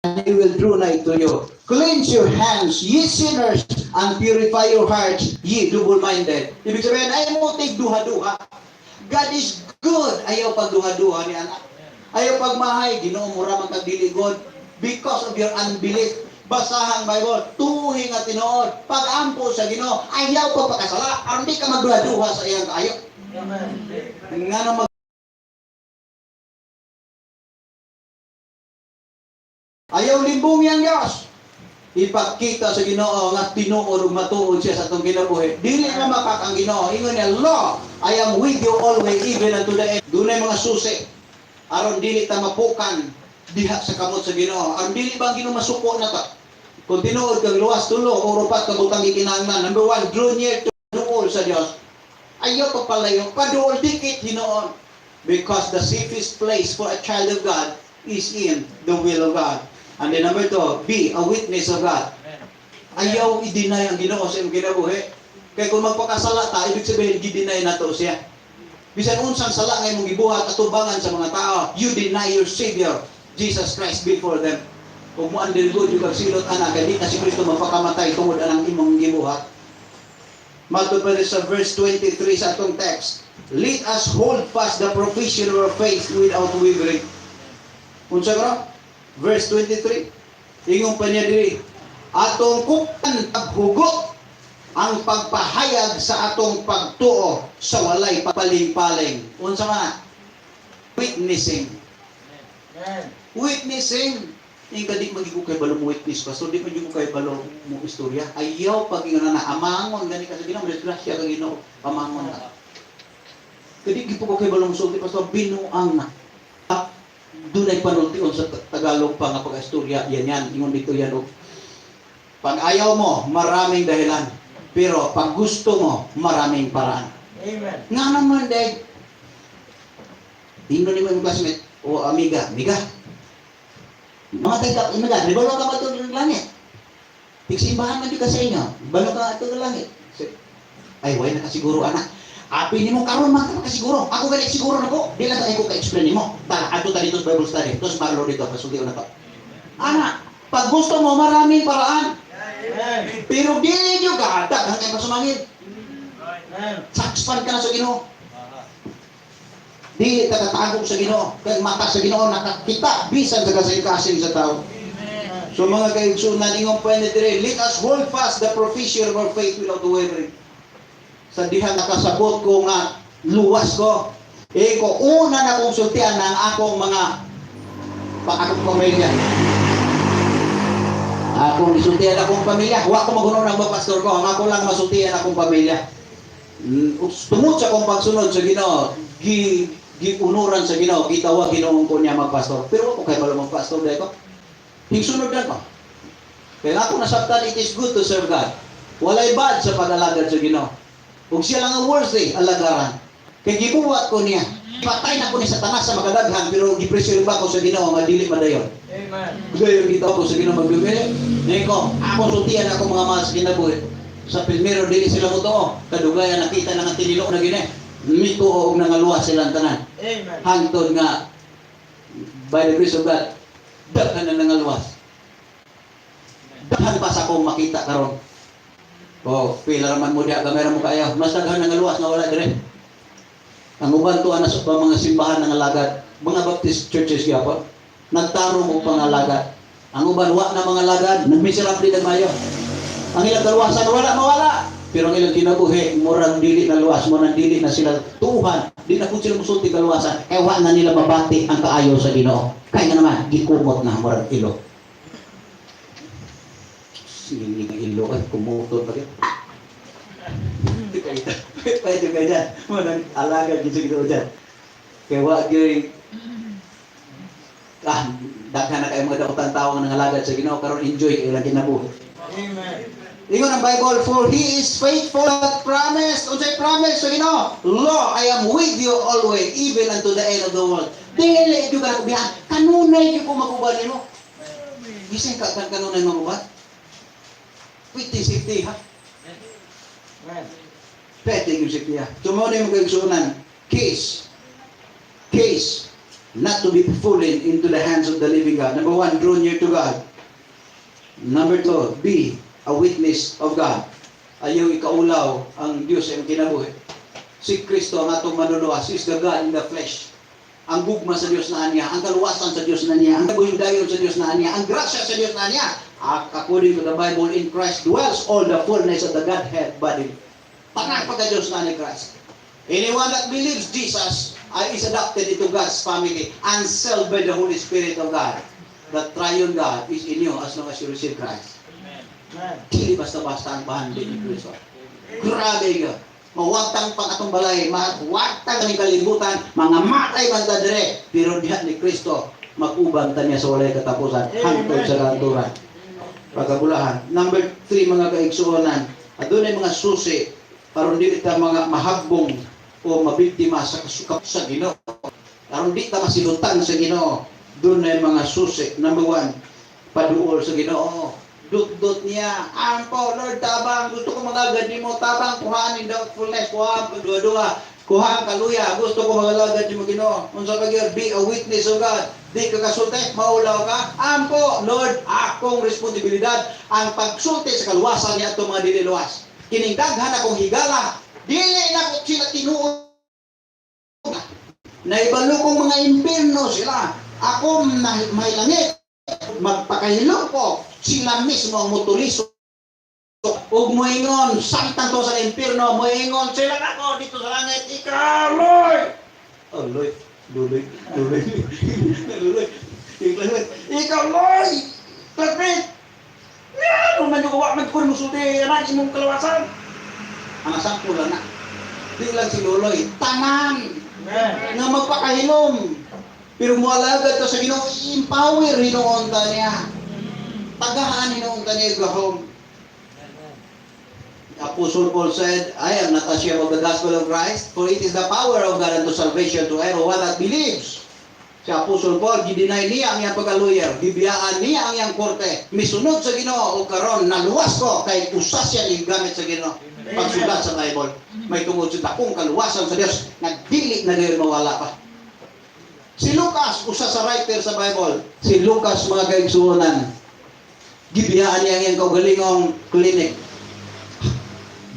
and He will draw nigh to you. Cleanse your hands, ye sinners, and purify your hearts, ye double-minded. Ibig sabihin, ayaw mo tig-duha-duha. God is good. Ayaw pag-duha-duha ni anak. Ayaw pagmahay, Ginoo mo ramang kagdiligod because of your unbelief. Basahang Bible, tuwing at tinuod, pag-ampo sa Ginoo, ayaw pagpakasala, aron di ka magduha-duha sa iyang kaayo. Nga nang ayaw limbong yang Diyos. Ipakita sa Ginoo nga tinuod ug matuod siya sa atong kinabuhi. Dili na makakang Ginoo. Ingon niya, "Lo, I am with you always even unto the end." Dunay mga susi aron dili ta mapukan diha sa kamot sa Ginoo. Aron dili bang Ginoo masuko na ta. Kung tinuod kang luwas tulo o upat ka butang gikinahanglan. Number 1, draw near to duol sa Dios. Ayaw pagpalayo, paduol dikit Ginoo. Because the safest place for a child of God is in the will of God. And then number 2, be a witness of God. Ayaw i-deny ang Ginoo sa iyong kinabuhi. Kaya kung magpakasala ta, ibig sabihin, i-deny na to siya. Bisan unsang sala nga imong gibuhat atubangan sa mga tao, you deny your Savior, Jesus Christ, before them. Kung mo andirgod yung kagsilot anak, kaya di na si Kristo mapakamatay tungod anang imong gibuhat. Malto pa rin sa verse 23 sa atong text, let us hold fast the profession of our faith without wavering. Unsa ka? Verse 23, ingong pa niya diri, atong kupan paghugot ang pagpahayag sa atong pagtuo sa walay papaling-paling. Unsa man? Witnessing. Witnessing. Ingka di magigo kay balong witness, pastor, di magigo kay balong mo istorya. Ayaw pag ingon na amangon gani ka sa Ginoo, disgrasya kang Ginoo, amangon na. Kadi gipo ko kay balong sulti, pastor, binuang na. Dunay panultiun sa Tagalog pa nga pag-istorya, yan, ingon dito yan. Pag ayaw mo, maraming dahilan. Pero pag gusto mo, maraming paraan. Amen. Nga naman, dahil, tingnan mo yung classmate, o amiga, mga tayo, amiga, ribalo ka ba ito ng langit? Tigsimbahan man ka sa inyo, balo ka ito ng langit. Ay, way na kasiguro, anak. Api ni mo karon man ka siguro. Ako gali siguro nako. Di lang ko ka-explain nimo. Ta adto ta dito sa Bible study. Tos marlo dito pasulti na to. Ana, pag gusto mo maraming paraan. Pero dili jud ka atak ang pasumangit. Sakspan ka na sa Ginoo. Di tatatagog sa Ginoo. Kay mata sa Ginoo nakakita bisan sa kasing-kasing sa tao. So mga kaigsunan ingong pwede dire, let us hold fast the profession of our faith without wavering. Sa diha nakasabot ko nga luwas ko, ko una na kong sultian ng akong mga akong pamilya. Akong isultian akong pamilya. Huwag ko magunaw ng mga pastor ko. Ang ako lang masultian akong pamilya. Tungod sa akong pagsunod sa Ginoo, giunuran sa Ginoo, gitawag Ginoo ko niya magpastor. Pero ako kay malo magpastor dahil ko. Hingsunod lang ko. Kaya ako nasabtan, it is good to serve God. Walay bad sa pag-alagad sa Ginoo. Kung siya lang ang worthy, alagaran. Kaya gibuhat ko niya. Patay na ko niya sa tanas sa makadaghan, pero gipresyo ba ko sa Ginoo, nga dili madayon. Amen. Gayon kita ko sa Ginoo magbibili. Ngayon ko, ako sultihan ako mga mahal sa kinabuhi. Sa pilmero, dili sila mo to. Kadugayan, nakita na nga tinilo na gini. Mito o nangaluwa silang tanan. Amen. Hangtod nga, by the grace of God, daghan na nangaluwas. Daghan pa sa akong makita karon. O, pila raman mo diya, kamera mo kaya. Mas daghan nga luwas na wala dire. Ang uban to anas pa mga simbahan ng alagad. Mga Baptist churches gyapon. Nagtarong og pangalagad. Ang uban wa na mga alagad, nagmiserable din mayo. Ang ilang kaluwasan wala mawala. Pero ang ilang kinabuhi, murang dili na luwas, murang dili na sila tuhan. Di na kung sila musulti kaluwasan, wa na nila mabati ang kaayo sa Ginoo. Kaya nga naman, gikumot na murang ilo. Siling ilo ay kumutod pa rin. Pwede ka dyan. Manang alaga dito gito dyan. Kaya wag yung daghan na kayo mga daotan tao ng alagad sa Ginoo karon enjoy kayo lang kinabuhi. Amen. Ingon ang Bible, for He is faithful that promised. Unsay promise sa Ginoo? Lo, I am with you always, even unto the end of the world. Dili jud ka biyan. Kanunay jud ko magubad nimo. Gising ka kanunay magubad. Pwede safety ha? Pwede yung safety ha? Sumunod mo kayo suunan. Case. not to be fallen into the hands of the living God. Number 1, draw near to God. Number 2, be a witness of God. Ayaw ikaulaw ang Diyos ang kinabuhi. Si Kristo ang atong manuluwas. He is the God in the flesh. Ang gugma sa Diyos na niya, ang kaluwasan sa Diyos na niya, ang kabuhindayon sa Diyos na niya, ang grasya sa Diyos na niya. According to the Bible, in Christ dwells all the fullness of the Godhead body. Panay pagka Diyos na ni Christ. Anyone that believes Jesus is adopted into God's family and sealed by the Holy Spirit of God. The triune God is in you as long as you receive Christ. Amen. Dili basta-basta ang bahandi ni Kristo. Grabe ka. Mawagtang pang atong balay, mawagtang ang kalibutan, mga matay man ta dire, pero diha ni Kristo mag-ubang ta niya sa walay katapusan hangtod sa kanturan. Pagkabulahan. Number 3, mga kaigsuonan, adunay mga susi aron dili ta mga mahagbong o mabiktima sa kasukap sa Ginoo. Aron di ta masilutan sa Ginoo. Doon na mga susi. Number 1, paduol sa Ginoo. Dut-dut niya. Ampo, Lord, tabang. Gusto ko magagad ni mo. Tabang, kuhaan in doubtfulness. Kuhaan, dua-dua. Kuhaan, kaluya. Gusto ko magalagad ni mo Ginoo. Unsa kagir, be a witness of God. Di ka kasulti, maulaw ka. Ampo, Lord, akong responsibilidad. Ang pagsulti sa kaluwasan niya itong mga dililuwas. Kiningdaghan akong higala. Dili na ko sila tinuod. Naibalo kong mga impierno sila. Ako may langit, magpakahilo ko, sila mismo ang mutuliso. Ug moingon, samtang to sa impierno, moingon, sila ako dito sa langit, ikaw, Lord! Oh, Lord, Lord, ikaw, Lord! Kapit! Ano man yung gawa, magkurin mo sulti, yan imong kalawasan. Ang asang pula na. Di lang si Loloy, tanan! Nga magpakahilom. Pero mualagad to sa Ginoo, empower hinoon ta niya. Tagahan hinoon ta niya gahom. Apostle Paul said, I am not ashamed of the gospel of Christ, for it is the power of God unto salvation to everyone that believes. Si Apostle Paul, gidinay niya ang iyang pagkaluyer, bibiyaan niya ang iyang korte, misunod sa Ginoo o karon naluwas ko kay usas siya igamit sa Ginoo. Pagsulat sa Bible, may tungod sa dakong kaluwasan sa Dios, nagdili na gayon mawala pa. Si Lucas, usa sa writer sa Bible, si Lucas, mga kaigsuonan, gibiyaan niya ang iyang kaugalingong clinic.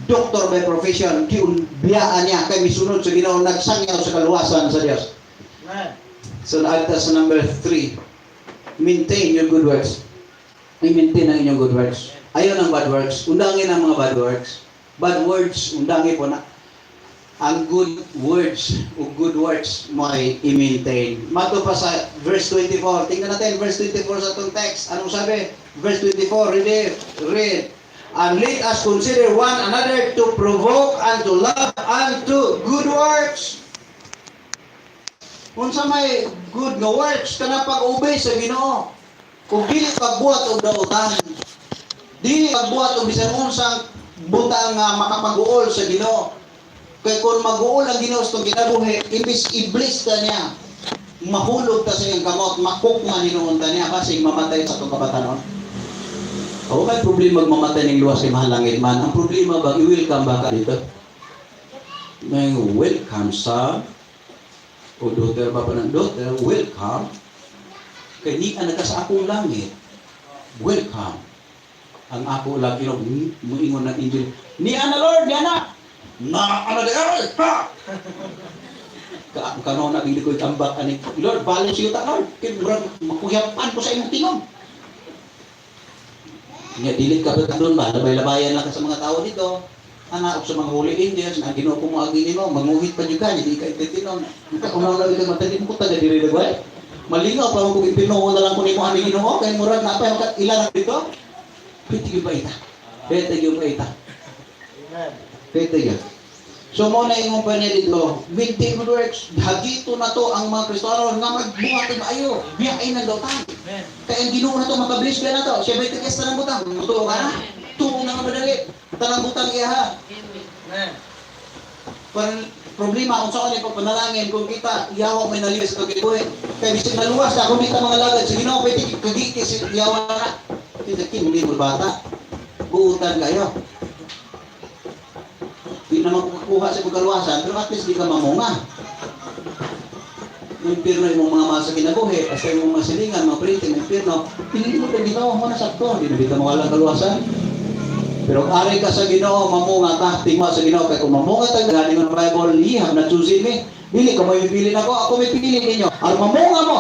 Doctor by profession, biyaan niya kay misunod sa Ginoo, nagsangyaw sa kaluwasan sa Dios. So naagta sa number 3, maintain your good works. I-maintain ang inyong good works. Ayaw ng bad works. Undangin ang mga bad works. Bad words, undangin po na. Ang good words o good works mo ay i-maintain. Mato pa sa verse 24. Tingnan natin verse 24 sa itong text. Anong sabi? Verse 24, read. And let us consider one another to provoke and to love and to good works. Kung sa may good nga works, ka na pag-obey sa Ginoo. Kung dili pagbuhat o dautan, dili pagbuhat o bisan unsang butang makapag-uol sa Ginoo. Kaya kung mag-uol ang Ginoo sa itong kinabuhi, iblis ka niya. Mahulog ta sa iyang kamot, makukman hinoon ta niya, basig mamatay sa itong kabatanon. O may problema magmamatay ng luwas kay mahalangit man. Ang problema ba, i-welcome ba ka dito? May welcome sa o daughter ba pa ng daughter, welcome. Kaya di ka nagka sa akong langit, welcome. Ang ako lagi no, muingon ng Injil, ni ana Lord, ni ana. Na ana de ay ha. Kano na bili ko itambak ani Lord, balance siyo ta Lord. Kay murag makuyapan ko sa imong tingog. Nya dilit ka ba doon ba? Labay-labayan lang ka sa mga tao dito. Anak sa mga holy angels na Ginoo ko mo agi nimo, manguhit pa jud ka, di ka ititinon. Kung wala ka matali mo ko taga diri dagway. Malinaw pa mo kung ipinoon na lang ko nimo ani Ginoo kay murag na pa ilan dito. Pwede yung ba ita? Pwede yung ba ita? Amen. Pwede yun. So mo na yung pa niya dito, maintain good works. Hagito na to ang mga Kristiyano nga magbuhat ng maayo. Biyain ng dautan. Kaya ang Ginoo na to, makablis ka na to. Siya ba'y tigas na ng butang? Tuo ka na? Tuo na nga madali. Tanang butang iya ha. Problema kung saan ko panalangin kung kita yawa may naliwas ka kibuhin. Kaya bisig naluwas na kung kita mga lagad sa Ginoo, pwede kagikis yawa na. Kita hindi mo bata. Buutan kayo. Hindi naman kukuha sa pagkaluwasan, pero at least di ka mamunga. May impirno yung mga masa kinabuhi, as yung mga silingan, mga printing, may impirno. Pili mo kang Ginoo mo na sakto, hindi na bitaw mawalang kaluwasan. Pero kung ari ka sa Ginoo, mamunga ka, tingwa sa Ginoo, kaya kung mamunga tayo, gani mo ng Bible, liham na choosing me. Dili ka may pipili na ako may pipili ninyo. Aron mamunga mo.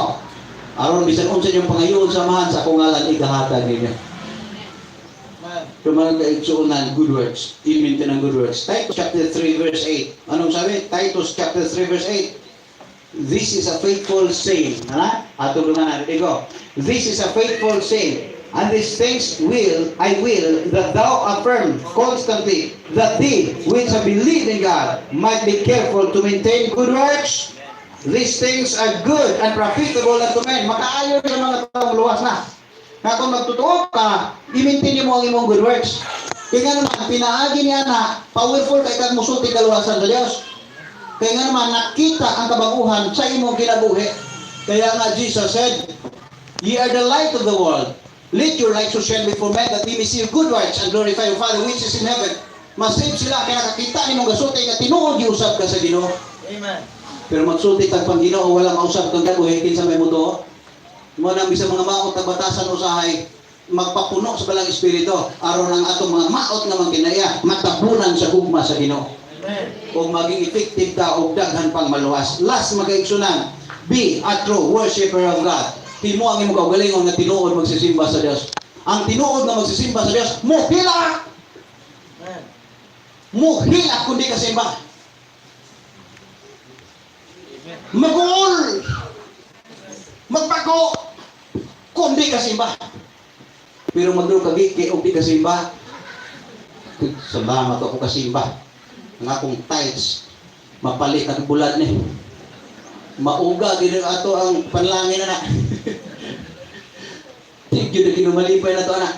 Aron bisan unsa yung pangayoon samahan sa akong ngalan igahatag ninyo. Yung mga kaigsuunan, good works. Imintin ng good works. Titus chapter 3 verse 8. Anong sabi? Titus chapter 3 verse 8. This is a faithful saying. Atong lungan natin. Go. This is a faithful saying. And these things I will that thou affirm constantly, that thee which have believed in God might be careful to maintain good works. These things are good and profitable unto men. Makaayon sa mga taong luwas na. Na kung magtutuo ka, i-maintain mo ang imong good works. Kaya nga naman, pinaagi niya na powerful kay kang musulti kaluwasan sa Diyos. Kaya nga naman, nakita ang kabaguhan sa imong kinabuhi. Kaya nga, Jesus said, ye are the light of the world. Let your light so shine before men that they may see your good works and glorify your Father which is in heaven. Masave sila, kaya nakakita ni mong gasulti nga tinuod giusap ka sa Ginoo. Amen. Pero magsulti tag pang Ginoo, wala mausap kang kabuhi, kinsa may muto. Mo nang bisa mga maot na batasan usahay magpapuno sa balang espiritu aron ang atong mga maot nga magkinaya matabunan sa hugma sa Ginoo. Amen. Kung maging effective ka og daghan pang maluwas. Last magaigsunan, be a true worshipper of God. Timo ang imong kaugalingon nga tinuod magsisimba sa Dios. Ang tinuod nga magsisimba sa Dios, muhila. Amen. Muhila kundi kasimba. Magul. Magbago kung di kasimba. Pero magduro kagi kay og di kasimba. Salamat ako kasimba. Ang akong tiles mapalit ang bulad ni. Mauga gid ato ang panlangin na. Tigyo na kinumalipay na to anak.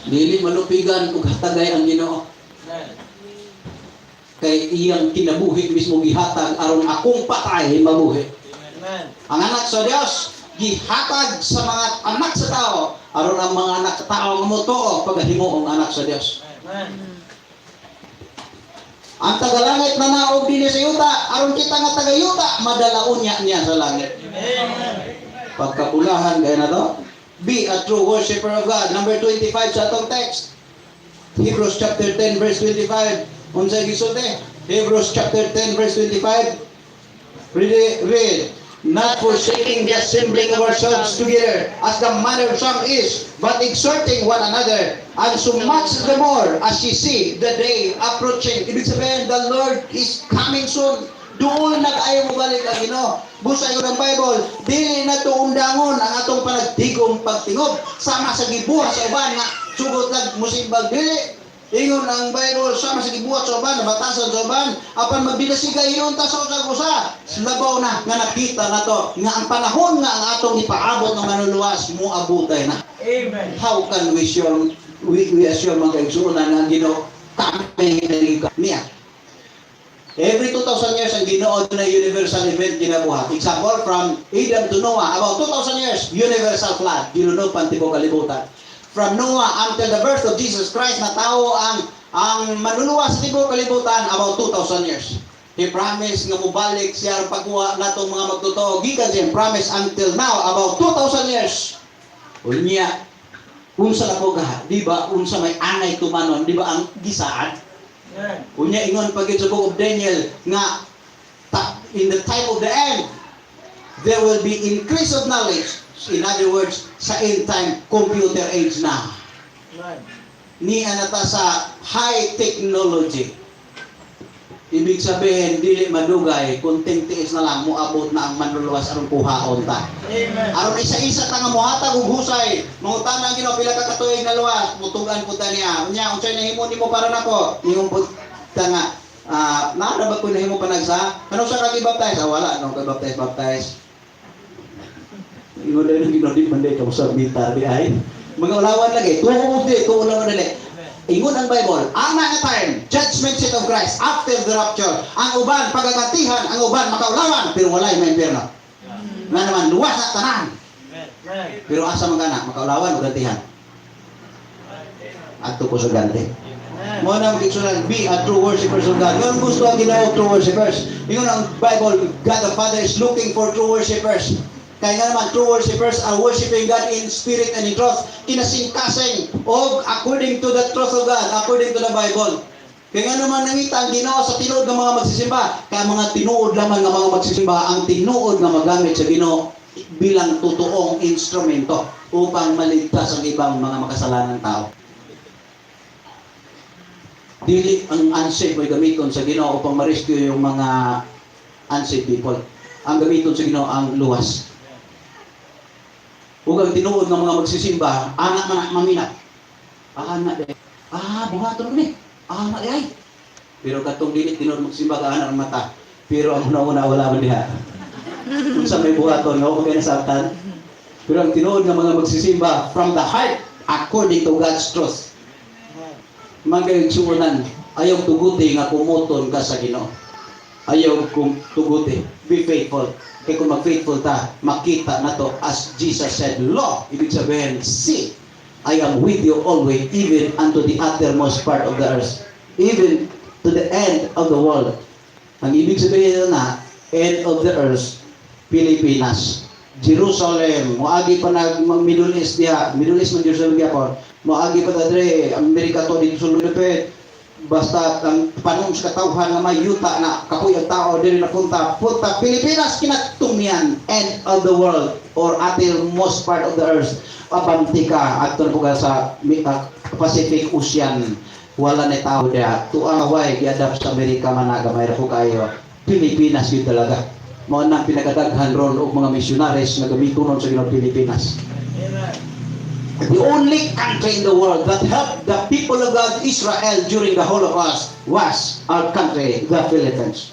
Dili malupigan ug hatagay ang Ginoo. Kay iyang kinabuhi mismo gihatag aron akong patay mabuhi. Amen. Ang anak sa Dios gihatag sa mga anak sa tao aron ang mga anak sa tao nga motuo pagahimo ang anak sa Dios. Amen. Ang tagalangit na naog din sa yuta aron kita nga tagayuta madalaon niya sa langit. Amen. Pagkapulahan kaya na to. Be a true worshipper of God. Number 25 sa atong text. Hebrews chapter 10 verse 25. Unsay gisulti? Hebrews chapter 10 verse 25. Read. Not forsaking the assembling of ourselves together, as the manner of some is, but exhorting one another, and so much the more as ye see the day approaching. Ibig sabihin, the Lord is coming soon. Doon nag-ayaw mo balik ang Ginoo. Busa yun ang Bible, dili na ito undangon ang atong panagtigong pagtingob. Sama sa gibuhat sa uban nga, sugot nag musimbag dili. Ingon ang Bible, sama sa gibuhat sa uban, nabatasan sa uban, apan magbilasiga iyon ta sa usag-usa. Labaw na, nga nakita na to, nga ang panahon nga ang atong ipaabot ng manuluwas, muabutay na. Amen. How can we assure mga kaigsuunan nga ang Ginoo kami niya? Every 2,000 years ang Ginoo na universal event ginabuhat. Example, from Adam to Noah, about 2,000 years, universal flood, ginunod pantibok kalibutan. From Noah until the birth of Jesus Christ, na tao ang manuluwas sa tibok kalibutan, about 2,000 years. He promised nga mubalik siya pagkuha na itong mga magtotoo. Gikan siya, promise until now, about 2,000 years. Unya, unsa na po ka, di ba, unsa may anay tumanon, di ba ang gisaan? Unya ingon pagit sa book of Daniel nga in the time of the end there will be increase of knowledge. In other words, sa end time computer age na. Ni anata sa high technology. Ibig sabihin dili madugay kunting tiis na lang moabot na ang manluluwas aron kuhaon ta. Amen. Aron isa-isa ta nga mohatag og husay, mangutana Ginoo pila ka katuig na luwas, mutugan pud ta niya. Unya unsay nahimo nimo para nako? Ingon pud ta nga naara ba ko nahimo panagsa? Ano sa kag baptize? Wala no kag baptize. Ingon din Ginoo di man ka usab bitar di ay. Mga ulawan lagi, tuod ulawan dali. Ingon ang Bible, ang nga time, judgment seat of Christ after the rapture. Ang uban pagagantihan, ang uban makaulawan, pero wala yung impierno. Nga naman, luwas na tanan. Pero asa magana, makaulawan o gantihan? Adto ko sa ganti. Mo na magigsunan, be a true worshippers of God. Ngayon gusto ang Ginoo true worshippers. Ingon ang Bible, God the Father is looking for true worshippers. Kaya nga naman, true worshippers are worshiping God in spirit and in truth. Kinasingkasing o according to the truth of God, according to the Bible. Kaya nga naman nangita ang Ginoo sa tinuod ng mga magsisimba. Kaya mga tinuod lamang ng mga magsisimba, ang tinuod nga magamit sa Ginoo bilang totoong instrumento upang maligtas ang ibang mga makasalanang tao. Dili ang unsaved ay gamiton sa Ginoo upang ma-rescue yung mga unsaved people. Ang gamiton sa Ginoo ang luwas. Ug ang tinuod ng mga magsisimba, anak man mamina. Anak de. Buhaton ko ni. Anak ay. Pero katong dili tinuod magsimba ka anak mata. Pero ang una-una wala man diha. Kung sa may buhaton nga okay na saktan. Pero ang tinuod ng mga magsisimba from the heart according to God's truth. Magayong suunan, ayaw tuguti nga kumuton ka sa Ginoo. Ayaw kung tuguti. Be faithful. Kaya kung mag-faithful ta, makita na to as Jesus said, Lo, ibig sabihin, see, I am with you always, even unto the uttermost part of the earth. Even to the end of the world. Ang ibig sabihin na, end of the earth, Pilipinas. Jerusalem, moagi pa nag-Middle East diha, Middle East man Jerusalem diha po. Moagi pa tadre, Amerika to dito sa lupit. Basta ang panong sa katawhan nga may yuta na kapoy ang tao diri na punta Pilipinas kinatungyan, end of the world or uttermost part of the earth. Abanti ka adto na sa Pacific Ocean. Wala na tao diha. Tuaway giadap sa Amerika man nagamay ra ko kayo. Pilipinas gyud talaga. Mao nang pinakadaghan ron og mga missionaries nga gamitonon sa Ginoo Pilipinas. The only country in the world that helped the people of God, Israel, during the Holocaust was our country, the Philippines.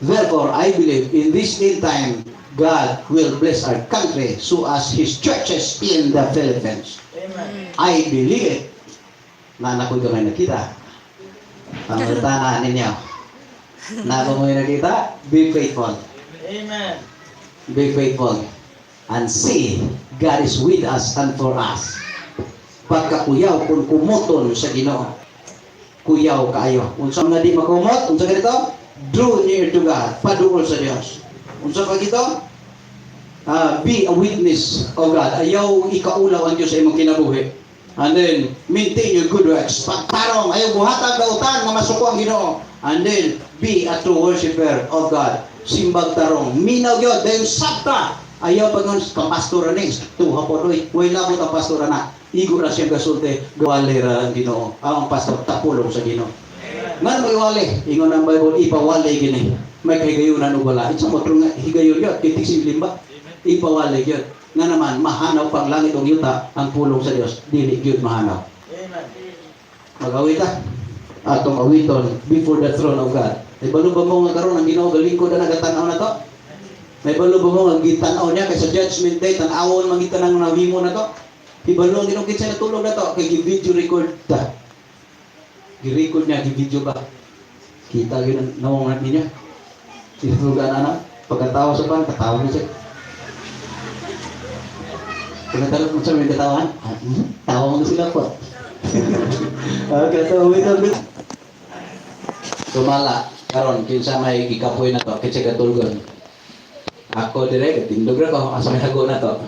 Therefore, I believe in this end time, God will bless our country so as His churches in the Philippines. I believe it. Na ako'y gamay nakita. Ang utana ninyo. Na ako may nakita, be faithful. Amen. Be faithful. And see, God is with us and for us. Pagkakuyaw kung kumuton sa Ginoo, kuyaw kaayo. Unsa nga di makumot, unsa ganito? Draw near to God, paduol sa Dios. Unsa pa gito? Be a witness of God. Ayaw ikaulaw ang Dios sa imong kinabuhi. And then maintain your good works. Pagtarong, ayaw buhatag dautan nga masuko ang Ginoo. And then be a true worshipper of God. Simbag tarong, minaw gyud dayon sabta. Ayaw pag pampastora ni, tuha po doy. Wala mo ang pastora na. Igo na siyang kasulte, gawali ra ang Ginoo. Ang pastor tapulong sa Ginoo. Ngan magwali, ingon ang Bible ipawali gini. May kahigayunan ug wala. Isa mo nga higayon gyud kay limba. Ipawali gyud. Nga naman mahanaw pang langit ug yuta ang pulong sa Dios. Dili gyud mahanaw. Amen. Mag-awit ta. Atong awiton before the throne of God. Ay balo ba mo nga karon ang Ginoo galingkod na nagatan-aw na to? May balo ba mo ang gitanaw niya kay sa judgment day tan-awon man kita nang nawimo na to. Ibalo dinong kinsa natulog na to kay gi-video record ta. Gi-record niya, gi-video ba? Kita gyud ang nawongan niya. Sinugan ana pagkatawa sa pan katawa niya siya. Pagkatawa mo sa mga katawan, tawa mo sila po. Katawa mo. Tumala karon kinsa may gikapoy na to kinsa katulgon. Ako dire tindog ra ko asa may hago na to.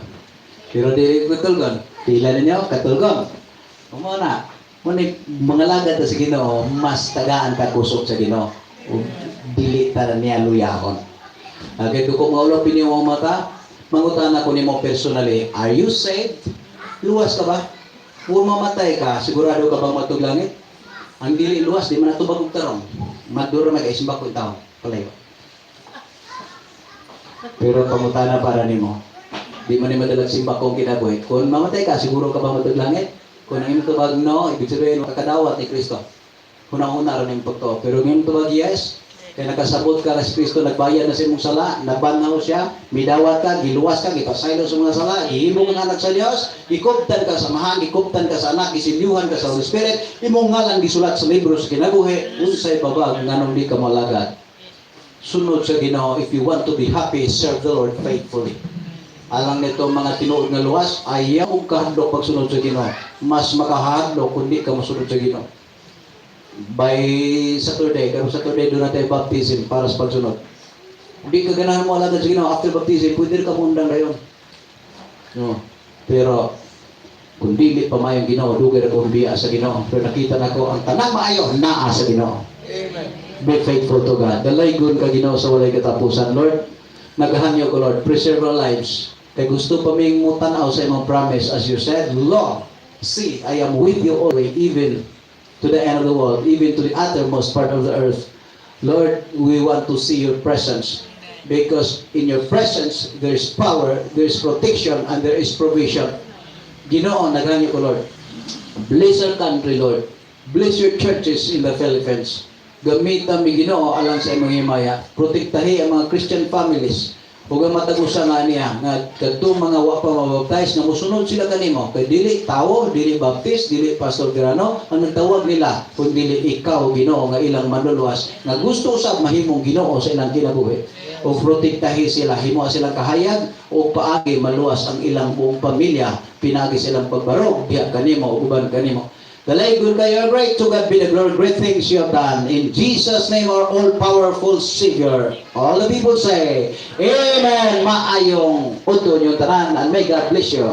Pero di katulgon. Pila ninyo katulgon. Umo na. Muni mga lagad sa Ginoo mas tagaan ka kusog sa Ginoo. Dili ta niya luyahon. Kay duko maulo pinyo mo mata, mangutan ako nimo personally, are you saved? Luwas ka ba? Kung mamatay ka, sigurado ka bang matug langit? Ang dili luwas, di man natubag og tarong. Maduro mag-ismbak ko tawo. Palayo. Pero pangutana para nimo. Di man ni madalag simbak kong kinabuhi. Kung mamatay ka, siguro ka bang matug langit? Kung ang imong tubag no, ibig sabihin makakadawat ni Kristo. Hunang-una ron yung pagto. Pero ang imong tubag yes, kaya nakasabot ka na si Kristo, nagbayad na sa imong sala, nabanaw siya, midawat ka, giluwas ka, gipasaylo sa mga sala, ihimong ang anak sa Dios, ikubtan ka sa mahal, ikubtan ka sa anak, isilyuhan ka sa Holy Spirit, imong ngalan gisulat sa libro sa kinabuhi, unsay babag nganong di ka malagad. Sunod sa Ginoo, if you want to be happy, serve the Lord faithfully. Alang nito mga tinuod nga luwas, ayaw kahadlok pagsunod sa Ginoo. Mas makahadlok kundi ka masunod sa Ginoo. by Saturday, karong Saturday doon natin baptism para sa pagsunod. Hindi ka ganahan mo alagad sa Ginoo after baptism, pwede ka mundang kayo. No. Pero kung dili pa mayong Ginoo, dugay akong biya sa Ginoo. Pero nakita nako ang tanang maayo naa sa Ginoo. Amen. Be faithful to God. Dalaygon ka Ginoo sa walay katapusan, Lord. Nagahanyo ko, Lord, preserve our lives. Kaya gusto pa ming mutanaw sa imong promise, as you said, Lord, see, I am with you always, even to the end of the world, even to the uttermost part of the earth. Lord, we want to see your presence. Because in your presence, there is power, there is protection, and there is provision. Ginoo, naghanyo ko, Lord. Bless our country, Lord. Bless your churches in the Philippines. Gamitan mi Ginoo alang sa imong himaya. Protektahi ang mga Christian families. Ug ang matagusa nga niya nga kadtong mga wa pa mabaptize nga mosunod sila kanimo kay dili tawo, dili baptist, dili pastor Verano ang nagtawag nila kun dili ikaw Ginoo nga ilang manluluwas nga gusto usab mahimong Ginoo sa ilang kinabuhi. O protektahi sila, himo silang kahayag o paagi maluwas ang ilang buong pamilya, pinagi silang pagbarog diha kanimo ug uban kanimo. Dalaygon kayo, great to God be the glory, great things you have done. In Jesus' name, our all-powerful Savior. All the people say, Amen. Maayong uto nyo tanan, and may God bless you.